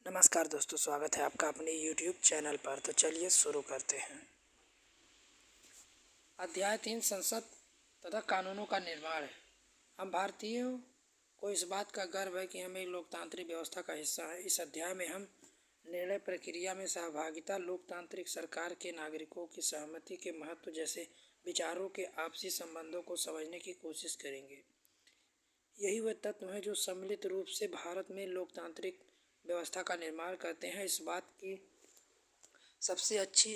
नमस्कार दोस्तों, स्वागत है आपका अपने YouTube चैनल पर। तो चलिए शुरू करते हैं। अध्याय 3 संसद तथा कानूनों का निर्माण है। हम भारतीयों को इस बात का गर्व है कि हम एक लोकतांत्रिक व्यवस्था का हिस्सा हैं। इस अध्याय में हम निर्णय प्रक्रिया में सहभागिता, लोकतांत्रिक सरकार के नागरिकों की सहमति के महत्व जैसे विचारों के आपसी संबंधों को समझने की कोशिश करेंगे। यही वह तत्व हैं जो सम्मिलित रूप से भारत में लोकतांत्रिक व्यवस्था का निर्माण करते हैं। इस बात की सबसे अच्छी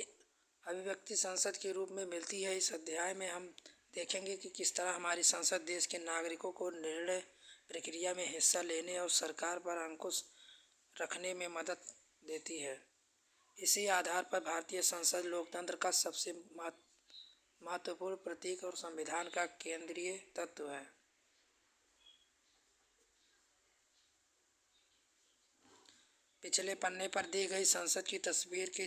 अभिव्यक्ति संसद के रूप में मिलती है। इस अध्याय में हम देखेंगे कि किस तरह हमारी संसद देश के नागरिकों को निर्णय प्रक्रिया में हिस्सा लेने और सरकार पर अंकुश रखने में मदद देती है। इसी आधार पर भारतीय संसद लोकतंत्र का सबसे महत्वपूर्ण प्रतीक और संविधान का केंद्रीय तत्व है। पिछले पन्ने पर दी गई संसद की तस्वीर के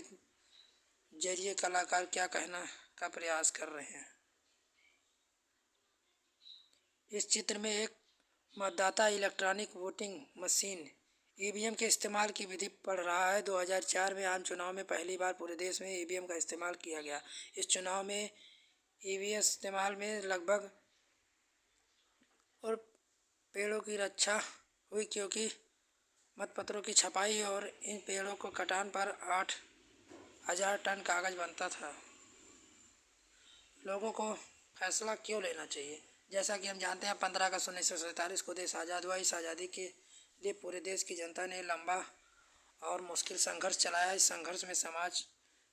जरिए कलाकार क्या कहना का प्रयास कर रहे हैं। इस चित्र में एक मतदाता इलेक्ट्रॉनिक वोटिंग मशीन ईवीएम के इस्तेमाल की विधि पढ़ रहा है। 2004 में आम चुनाव में पहली बार पूरे देश में ईवीएम का इस्तेमाल किया गया। इस चुनाव में ईवीएम इस्तेमाल में लगभग और पेड़ों की रक्षा हुई, क्योंकि मतपत्रों की छपाई और इन पेड़ों को कटान पर 8,000 टन कागज बनता था। लोगों को फैसला क्यों लेना चाहिए? जैसा कि हम जानते हैं, 15 अगस्त 1947 को देश आज़ाद हुआ। इस आज़ादी के लिए पूरे देश की जनता ने लंबा और मुश्किल संघर्ष चलाया। इस संघर्ष में समाज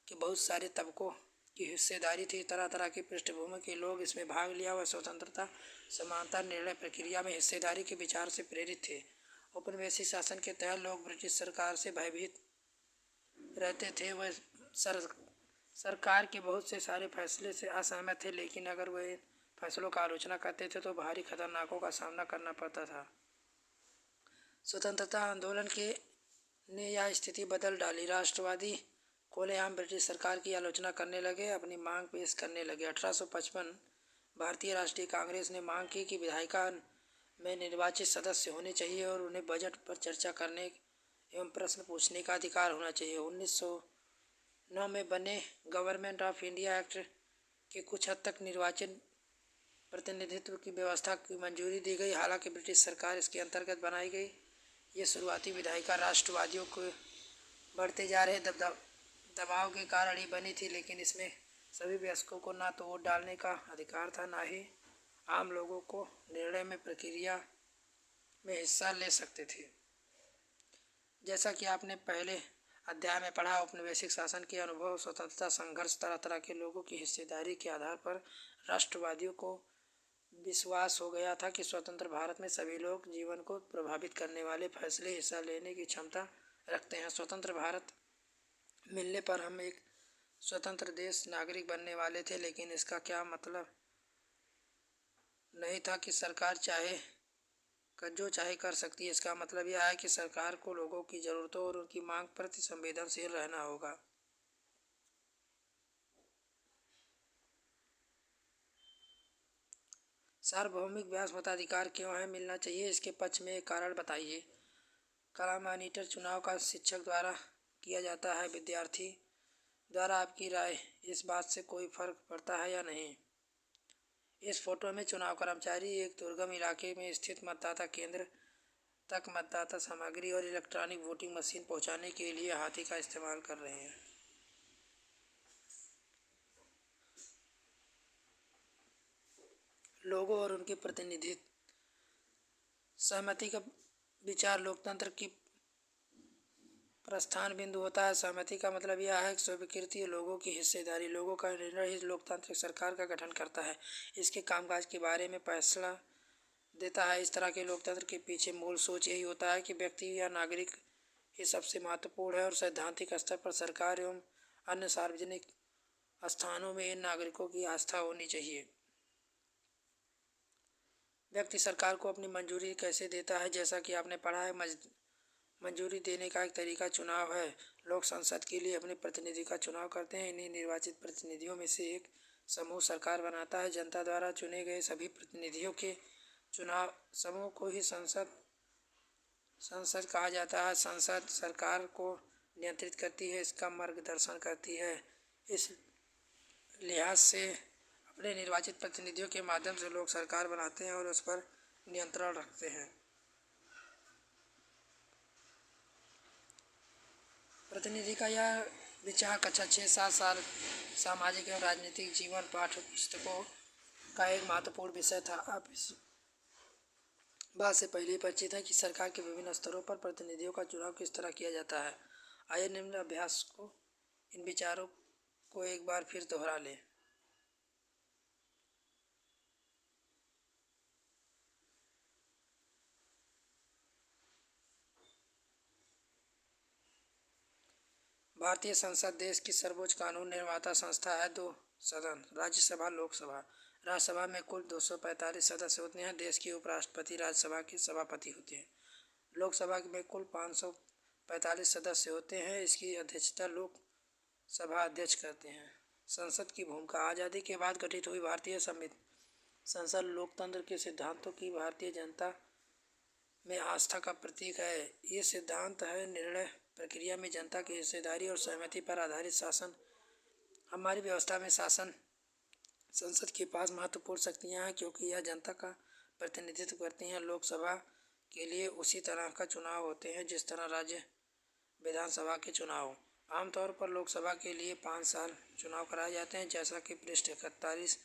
के बहुत सारे तबकों की हिस्सेदारी थी। तरह तरह की पृष्ठभूमि के लोग इसमें भाग लिया। वह स्वतंत्रता, समानता, निर्णय प्रक्रिया में हिस्सेदारी के विचार से प्रेरित थे। औपनिवेशिक शासन के तहत लोग ब्रिटिश सरकार से भयभीत रहते थे। वह सरकार के बहुत से सारे फैसले से असहमत थे, लेकिन अगर वे इन फैसलों का आलोचना करते थे तो भारी खतरनाकों का सामना करना पड़ता था। स्वतंत्रता आंदोलन के ने यह स्थिति बदल डाली। राष्ट्रवादी खुलेआम ब्रिटिश सरकार की आलोचना करने लगे, अपनी मांग पेश करने लगे। 1855 भारतीय राष्ट्रीय कांग्रेस ने मांग की कि विधायिका में निर्वाचित सदस्य होने चाहिए और उन्हें बजट पर चर्चा करने एवं प्रश्न पूछने का अधिकार होना चाहिए। 1909 में बने गवर्नमेंट ऑफ इंडिया एक्ट के कुछ हद तक निर्वाचन प्रतिनिधित्व की व्यवस्था की मंजूरी दी गई। हालांकि ब्रिटिश सरकार इसके अंतर्गत बनाई गई ये शुरुआती विधायिका राष्ट्रवादियों को बढ़ते जा रहे दबाव के कारण ही बनी थी, लेकिन इसमें सभी वयस्कों को ना तो वोट डालने का अधिकार था, ना ही आम लोगों को निर्णय में प्रक्रिया में हिस्सा ले सकते थे। जैसा कि आपने पहले अध्याय में पढ़ा, औपनिवेशिक शासन के अनुभव, स्वतंत्रता संघर्ष, तरह तरह के लोगों की हिस्सेदारी के आधार पर राष्ट्रवादियों को विश्वास हो गया था कि स्वतंत्र भारत में सभी लोग जीवन को प्रभावित करने वाले फैसले हिस्सा लेने की क्षमता रखते हैं। स्वतंत्र भारत मिलने पर हम एक स्वतंत्र देश नागरिक बनने वाले थे, लेकिन इसका क्या मतलब नहीं था कि सरकार जो चाहे कर सकती है। इसका मतलब यह है कि सरकार को लोगों की ज़रूरतों और उनकी मांग प्रति संवेदनशील रहना होगा। सार्वभौमिक व्यास मताधिकार क्यों है, मिलना चाहिए? इसके पक्ष में एक कारण बताइए। कला मॉनिटर चुनाव का शिक्षक द्वारा किया जाता है। विद्यार्थी द्वारा आपकी राय, इस बात से कोई फर्क पड़ता है या नहीं? इस फोटो में चुनाव कर्मचारी एक दुर्गम इलाके में स्थित मतदाता केंद्र तक मतदाता सामग्री और इलेक्ट्रॉनिक वोटिंग मशीन पहुंचाने के लिए हाथी का इस्तेमाल कर रहे हैं। लोगों और उनके प्रतिनिधि सहमति का विचार लोकतंत्र की प्रस्थान बिंदु होता है। सहमति का मतलब यह है कि स्वीकृति, लोगों की हिस्सेदारी, लोगों का निर्णय ही लोकतांत्रिक सरकार का गठन करता है, इसके कामकाज के बारे में फैसला देता है। इस तरह के लोकतंत्र के पीछे मूल सोच यही होता है कि व्यक्ति या नागरिक ही सबसे महत्वपूर्ण है और सैद्धांतिक स्तर पर सरकार एवं अन्य सार्वजनिक स्थानों में इन नागरिकों की आस्था होनी चाहिए। व्यक्ति सरकार को अपनी मंजूरी कैसे देता है? जैसा कि आपने पढ़ा है, मंजूरी देने का एक तरीका चुनाव है। लोग संसद के लिए अपने प्रतिनिधि का चुनाव करते हैं। इन्हीं निर्वाचित प्रतिनिधियों में से एक समूह सरकार बनाता है। जनता द्वारा चुने गए सभी प्रतिनिधियों के चुनाव समूह को ही संसद संसद कहा जाता है। संसद सरकार को नियंत्रित करती है, इसका मार्गदर्शन करती है। इस लिहाज से अपने निर्वाचित प्रतिनिधियों के माध्यम से लोग सरकार बनाते हैं और उस पर नियंत्रण रखते हैं। प्रतिनिधि का यह विचार कक्षा 6-7 साल सामाजिक एवं राजनीतिक जीवन पाठ्य पुस्तकों का एक महत्वपूर्ण विषय था। आप इस बात से पहले ही परिचित है कि सरकार के विभिन्न स्तरों पर प्रतिनिधियों का चुनाव किस तरह किया जाता है। आइए निम्न अभ्यास को इन विचारों को एक बार फिर दोहरा लें। भारतीय संसद देश की सर्वोच्च कानून निर्माता संस्था है। 2 सदन, राज्यसभा, लोकसभा। राज्यसभा में कुल 245 सदस्य होते हैं। देश के उपराष्ट्रपति राज्यसभा के सभापति होते हैं। लोकसभा में कुल 545 सदस्य होते हैं। इसकी अध्यक्षता लोकसभा अध्यक्ष करते हैं। संसद की भूमिका। आज़ादी के बाद गठित हुई भारतीय संसद लोकतंत्र के सिद्धांतों की भारतीय जनता में आस्था का प्रतीक है। ये सिद्धांत है निर्णय प्रक्रिया में जनता की हिस्सेदारी और सहमति पर आधारित शासन। हमारी व्यवस्था में शासन संसद के पास महत्वपूर्ण शक्तियाँ हैं क्योंकि यह जनता का प्रतिनिधित्व करती हैं। लोकसभा के लिए उसी तरह का चुनाव होते हैं जिस तरह राज्य विधानसभा के चुनाव। आमतौर पर लोकसभा के लिए 5 साल चुनाव कराए जाते हैं। जैसा कि पृष्ठ 41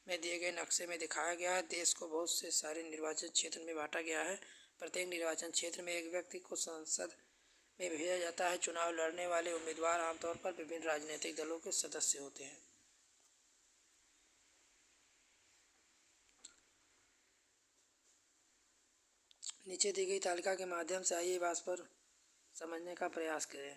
में दिए गए नक्शे में दिखाया गया है, देश को बहुत से सारे निर्वाचन क्षेत्र में बांटा गया है। प्रत्येक निर्वाचन क्षेत्र में एक व्यक्ति को संसद में भेजा जाता है। चुनाव लड़ने वाले उम्मीदवार आमतौर पर विभिन्न राजनीतिक दलों के सदस्य होते हैं। नीचे दी गई तालिका के माध्यम से आइए बात पर समझने का प्रयास करें।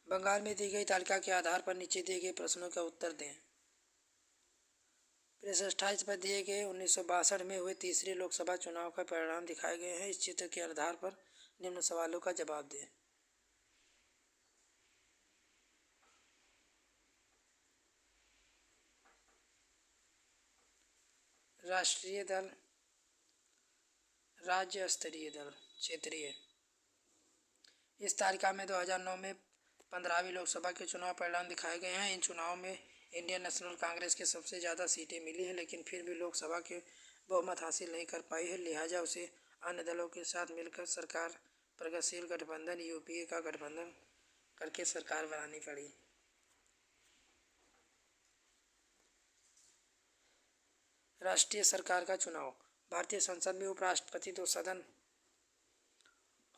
बंगाल में दी गई तालिका के आधार पर नीचे दिए गए प्रश्नों का उत्तर दें। पृष्ठ 28 पर दिए गए 1962 में हुए तीसरे लोकसभा चुनाव का परिणाम दिखाए गए हैं। इस चित्र के आधार पर निम्न सवालों का जवाब दें। राष्ट्रीय दल, राज्य स्तरीय दल, क्षेत्रीय। इस तालिका में 2009 में 15वीं लोकसभा के चुनाव परिणाम दिखाए गए हैं। इन चुनावों में इंडियन नेशनल कांग्रेस के सबसे ज़्यादा सीटें मिली हैं, लेकिन फिर भी लोकसभा के बहुमत हासिल नहीं कर पाई है। लिहाजा उसे अन्य दलों के साथ मिलकर सरकार प्रगतिशील गठबंधन यूपीए का गठबंधन करके सरकार बनानी पड़ी। राष्ट्रीय सरकार का चुनाव। भारतीय संसद में उपराष्ट्रपति 2 सदन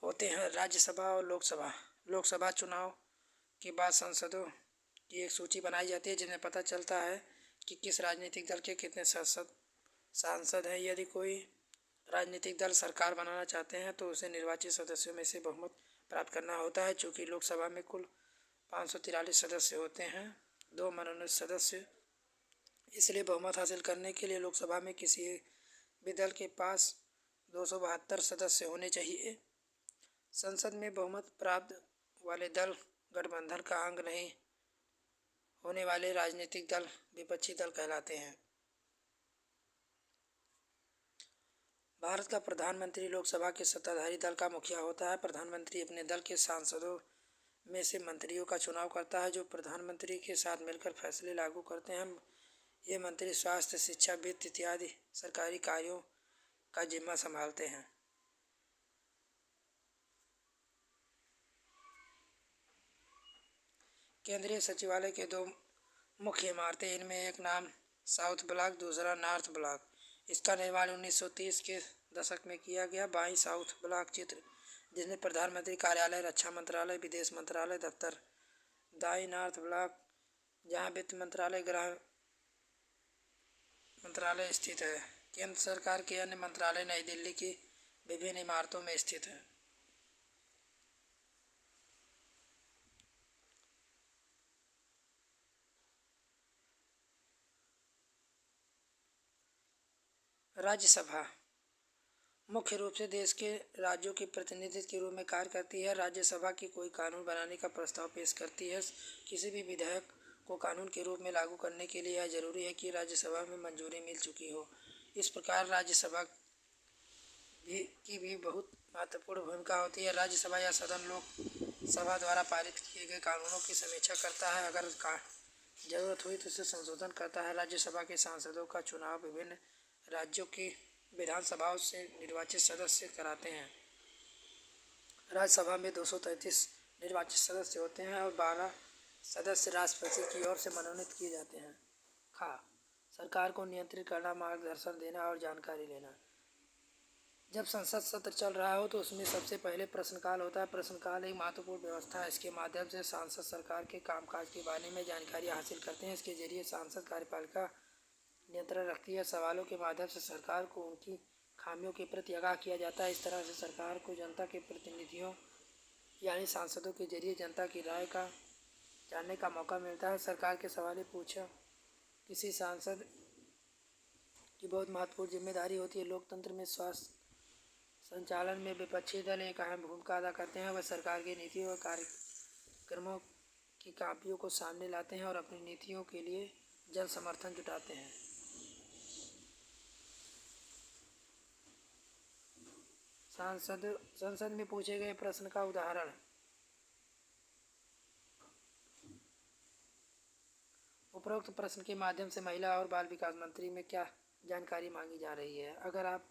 होते हैं, राज्यसभा और लोकसभा। लोकसभा चुनाव के बाद सांसदों की एक सूची बनाई जाती है जिसमें पता चलता है कि किस राजनीतिक दल के कितने सांसद हैं। यदि कोई राजनीतिक दल सरकार बनाना चाहते हैं तो उसे निर्वाचित सदस्यों में से बहुमत प्राप्त करना होता है। चूँकि लोकसभा में कुल 543 सदस्य होते हैं, 2 मनोनीत सदस्य, इसलिए बहुमत हासिल करने के लिए लोकसभा में किसी भी दल के पास 272 सदस्य होने चाहिए। संसद में बहुमत प्राप्त वाले दल गठबंधन का अंग नहीं होने वाले राजनीतिक दल विपक्षी दल कहलाते हैं। भारत का प्रधानमंत्री लोकसभा के सत्ताधारी दल का मुखिया होता है। प्रधानमंत्री अपने दल के सांसदों में से मंत्रियों का चुनाव करता है जो प्रधानमंत्री के साथ मिलकर फैसले लागू करते हैं। ये मंत्री स्वास्थ्य, शिक्षा, वित्त इत्यादि सरकारी कार्यों का जिम्मा संभालते हैं। केंद्रीय सचिवालय के 2 मुख्य इमारतें, इनमें एक नाम साउथ ब्लॉक, दूसरा नॉर्थ ब्लॉक। इसका निर्माण 1930 के दशक में किया गया। बाईं साउथ ब्लॉक चित्र जिसमें प्रधानमंत्री कार्यालय, रक्षा मंत्रालय, विदेश मंत्रालय दफ्तर। दाईं नॉर्थ ब्लॉक जहां वित्त मंत्रालय, गृह मंत्रालय स्थित है। केंद्र सरकार के अन्य मंत्रालय नई दिल्ली की विभिन्न इमारतों में स्थित हैं। राज्यसभा मुख्य रूप से देश के राज्यों के प्रतिनिधित्व के रूप में कार्य करती है। राज्यसभा की कोई कानून बनाने का प्रस्ताव पेश करती है। किसी भी विधेयक को कानून के रूप में लागू करने के लिए यह जरूरी है कि राज्यसभा में मंजूरी मिल चुकी हो। इस प्रकार राज्यसभा की भी बहुत महत्वपूर्ण भूमिका होती है। राज्यसभा या सदन लोक सभा द्वारा पारित किए गए कानूनों की समीक्षा करता है, अगर जरूरत हुई तो उसे संशोधन करता है। राज्यसभा के सांसदों का चुनाव विभिन्न राज्यों की विधानसभाओं से निर्वाचित सदस्य कराते हैं। राज्यसभा में 233 निर्वाचित सदस्य होते हैं और 12 सदस्य राष्ट्रपति की ओर से मनोनीत किए जाते हैं। सरकार को नियंत्रित करना, मार्गदर्शन देना और जानकारी लेना। जब संसद सत्र चल रहा हो तो उसमें सबसे पहले प्रश्नकाल होता है। प्रश्नकाल एक महत्वपूर्ण व्यवस्था है। इसके माध्यम से सांसद सरकार के कामकाज के बारे में जानकारी हासिल करते हैं। इसके जरिए सांसद कार्यपालिका नियंत्रण रखती है। सवालों के माध्यम से सरकार को उनकी खामियों के प्रति आगाह किया जाता है। इस तरह से सरकार को जनता के प्रतिनिधियों यानी सांसदों के जरिए जनता की राय का जानने का मौका मिलता है। सरकार के सवाल पूछा किसी सांसद की बहुत महत्वपूर्ण जिम्मेदारी होती है। लोकतंत्र में स्वास्थ्य संचालन में विपक्षी दल एक अहम भूमिका अदा करते हैं। वह सरकार की नीतियों और कार्यक्रमों की कापियों को सामने लाते हैं और अपनी नीतियों के लिए जन समर्थन जुटाते हैं। संसद में पूछे गए प्रश्न का उदाहरण। उपरोक्त प्रश्न के माध्यम से महिला और बाल विकास मंत्री में क्या जानकारी मांगी जा रही है? अगर आप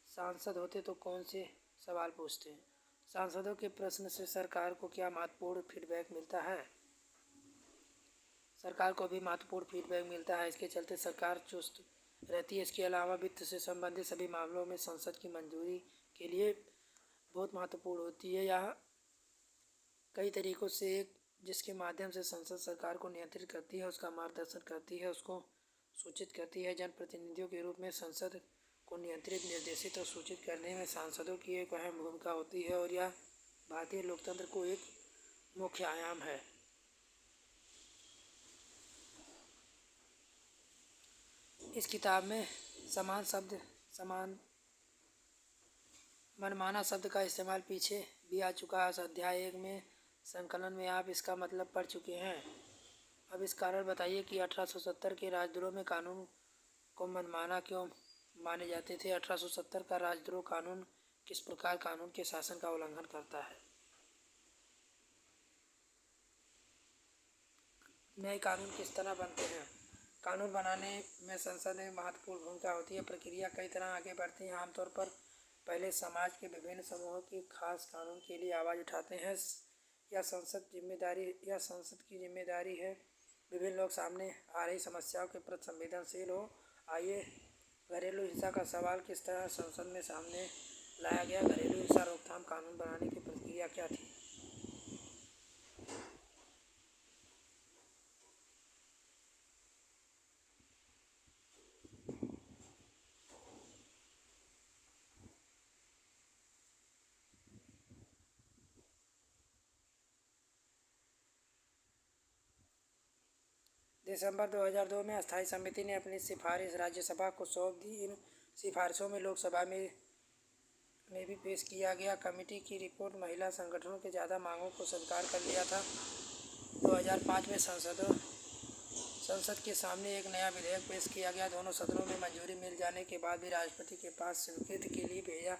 सांसद होते तो कौन से सवाल पूछते हैं? सांसदों के प्रश्न से सरकार को क्या महत्वपूर्ण फीडबैक मिलता है? सरकार को भी महत्वपूर्ण फीडबैक मिलता है। इसके चलते सरकार चुस्त रहती है। इसके अलावा वित्त से संबंधित सभी मामलों में संसद की मंजूरी के लिए बहुत महत्वपूर्ण होती है। यह कई तरीकों से एक जिसके माध्यम से संसद सरकार को नियंत्रित करती है, उसका मार्गदर्शन करती है, उसको सूचित करती है। जनप्रतिनिधियों के रूप में संसद को नियंत्रित, निर्देशित और सूचित करने में सांसदों की एक अहम भूमिका होती है और यह भारतीय लोकतंत्र को एक मुख्य आयाम है। इस किताब में मनमाना शब्द का इस्तेमाल पीछे भी आ चुका है। अध्याय 1 में संकलन में आप इसका मतलब पढ़ चुके हैं। अब इस कारण बताइए कि 1870 के राजद्रोह में कानून को मनमाना क्यों माने जाते थे। 1870 का राजद्रोह कानून किस प्रकार कानून के शासन का उल्लंघन करता है? नए कानून किस तरह बनते हैं? कानून बनाने में संसद में महत्वपूर्ण भूमिका होती है। प्रक्रिया कई तरह आगे बढ़ती है। आमतौर पर पहले समाज के विभिन्न समूहों की खास कानून के लिए आवाज़ उठाते हैं। यह संसद की जिम्मेदारी है। विभिन्न लोग सामने आ रही समस्याओं के प्रति संवेदनशील हो। आइए, घरेलू हिंसा का सवाल किस तरह संसद में सामने लाया गया? घरेलू हिंसा रोकथाम कानून बनाने की प्रक्रिया क्या थी? दिसंबर 2002 में अस्थायी समिति ने अपनी सिफारिश राज्यसभा को सौंप दी। इन सिफारिशों में लोकसभा में भी पेश किया गया। कमेटी की रिपोर्ट महिला संगठनों के ज़्यादा मांगों को स्वीकार कर लिया था। 2005 में संसद के सामने एक नया विधेयक पेश किया गया। दोनों सदनों में मंजूरी मिल जाने के बाद भी राष्ट्रपति के पास स्वीकृति के लिए भेजा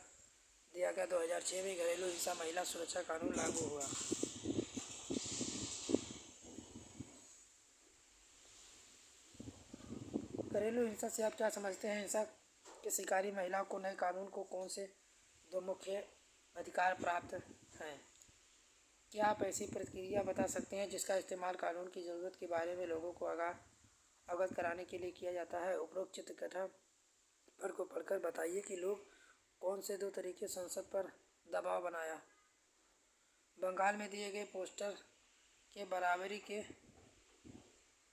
दिया गया। 2006 में घरेलू हिंसा महिला सुरक्षा कानून लागू हुआ। घरेलू हिंसा से आप क्या समझते हैं? हिंसा के शिकारी महिलाओं को नए कानून को कौन से दो मुख्य अधिकार प्राप्त हैं? क्या आप ऐसी प्रक्रिया बता सकते हैं जिसका इस्तेमाल कानून की ज़रूरत के बारे में लोगों को अवगत कराने के लिए किया जाता है? उपरोक्त चित्रकथा को पढ़कर बताइए कि लोग कौन से दो तरीके संसद पर दबाव बनाया। बंगाल में दिए गए पोस्टर के बराबरी के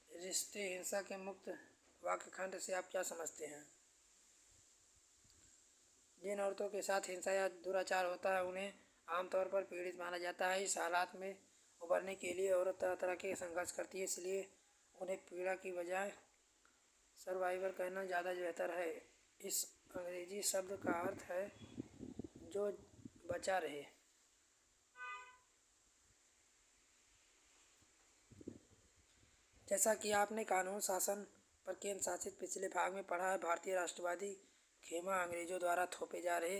रिश्ते हिंसा के मुक्त वाक्यखंड से आप क्या समझते हैं? जिन औरतों के साथ हिंसा या दुराचार होता है उन्हें आमतौर पर पीड़ित माना जाता है। इस हालात में उबरने के लिए औरत तरह तरह के संघर्ष करती है, इसलिए उन्हें पीड़ा की बजाय सर्वाइवर कहना ज़्यादा बेहतर है। इस अंग्रेजी शब्द का अर्थ है जो बचा रहे। जैसा कि आपने कानून शासन पर केंद्र शासित पिछले भाग में पढ़ा है, भारतीय राष्ट्रवादी खेमा अंग्रेजों द्वारा थोपे जा रहे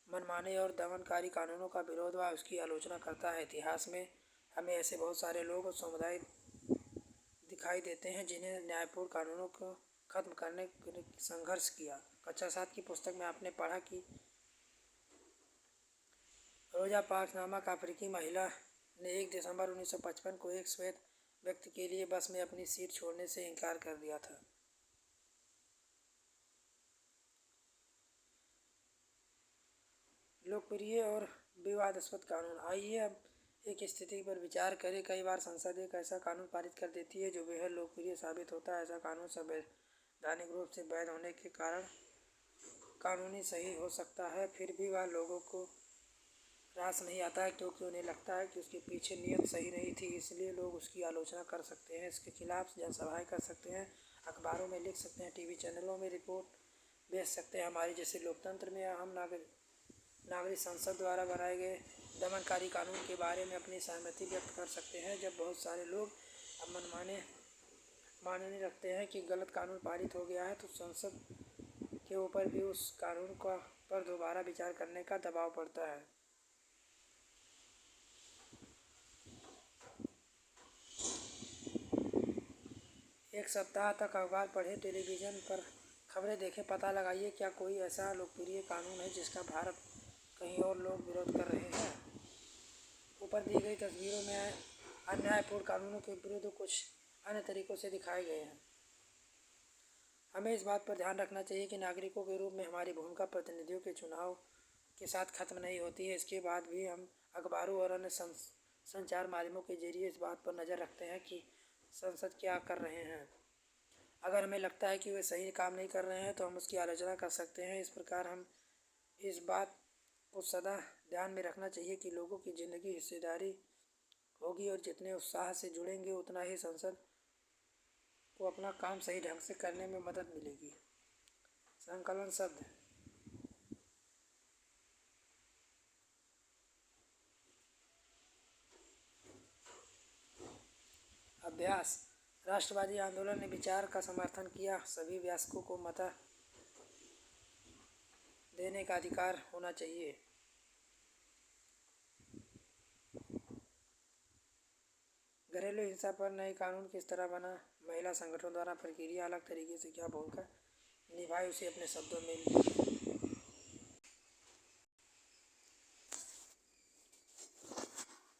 मनमाने और दमनकारी कानूनों का विरोध व उसकी आलोचना करता है। इतिहास में हमें ऐसे बहुत सारे लोग और समुदाय दिखाई देते हैं जिन्हें न्यायपूर्ण कानूनों को खत्म करने के लिए संघर्ष किया। कक्षा 7 की पुस्तक में आपने पढ़ा कि रोजा पार्क्स नामक अफ्रीकी महिला ने 1 दिसंबर 1955 को एक श्वेत व्यक्ति के लिए बस में अपनी सीट छोड़ने से इनकार कर दिया था। लोकप्रिय और विवादास्पद कानून। आइए अब एक स्थिति पर विचार करें। कई बार संसद एक ऐसा कानून पारित कर देती है जो बेहद लोकप्रिय साबित होता है। ऐसा कानून संवैधानिक रूप से वैध होने के कारण कानूनी सही हो सकता है, फिर भी वह लोगों को रास नहीं आता है क्योंकि उन्हें लगता है कि उसके पीछे नियत सही नहीं थी। इसलिए लोग उसकी आलोचना कर सकते हैं, इसके खिलाफ जनसभाएं कर सकते हैं, अखबारों में लिख सकते हैं, टीवी चैनलों में रिपोर्ट भेज सकते हैं। हमारी जैसे लोकतंत्र में हम नागरिक संसद द्वारा बनाए गए दमनकारी कानून के बारे में अपनी सहमति व्यक्त कर सकते हैं। जब बहुत सारे लोग अब मानने रखते हैं कि गलत कानून पारित हो गया है तो संसद के ऊपर भी उस कानून पर दोबारा विचार करने का दबाव पड़ता है। एक सप्ताह तक अखबार पढ़े, टेलीविज़न पर खबरें देखें, पता लगाइए क्या कोई ऐसा लोकप्रिय कानून है जिसका भारत कहीं और लोग विरोध कर रहे हैं। ऊपर दी गई तस्वीरों में अन्यायपूर्ण कानूनों के विरुद्ध कुछ अन्य तरीकों से दिखाए गए हैं। हमें इस बात पर ध्यान रखना चाहिए कि नागरिकों के रूप में हमारी भूमिका प्रतिनिधियों के चुनाव के साथ खत्म नहीं होती है। इसके बाद भी हम अखबारों और अन्य संचार माध्यमों के जरिए इस बात पर नज़र रखते हैं कि संसद क्या कर रहे हैं। अगर हमें लगता है कि वे सही काम नहीं कर रहे हैं तो हम उसकी आलोचना कर सकते हैं। इस प्रकार हम इस बात को सदा ध्यान में रखना चाहिए कि लोगों की ज़िंदगी हिस्सेदारी होगी और जितने उत्साह से जुड़ेंगे उतना ही संसद को अपना काम सही ढंग से करने में मदद मिलेगी। संकलन शब्द। अभ्यास। राष्ट्रवादी आंदोलन ने विचार का समर्थन किया। सभी वयस्कों को मत देने का अधिकार होना चाहिए। घरेलू हिंसा पर नए कानून किस तरह बना? महिला संगठनों द्वारा प्रक्रिया अलग तरीके से क्या भूमिका निभाई, उसे अपने शब्दों में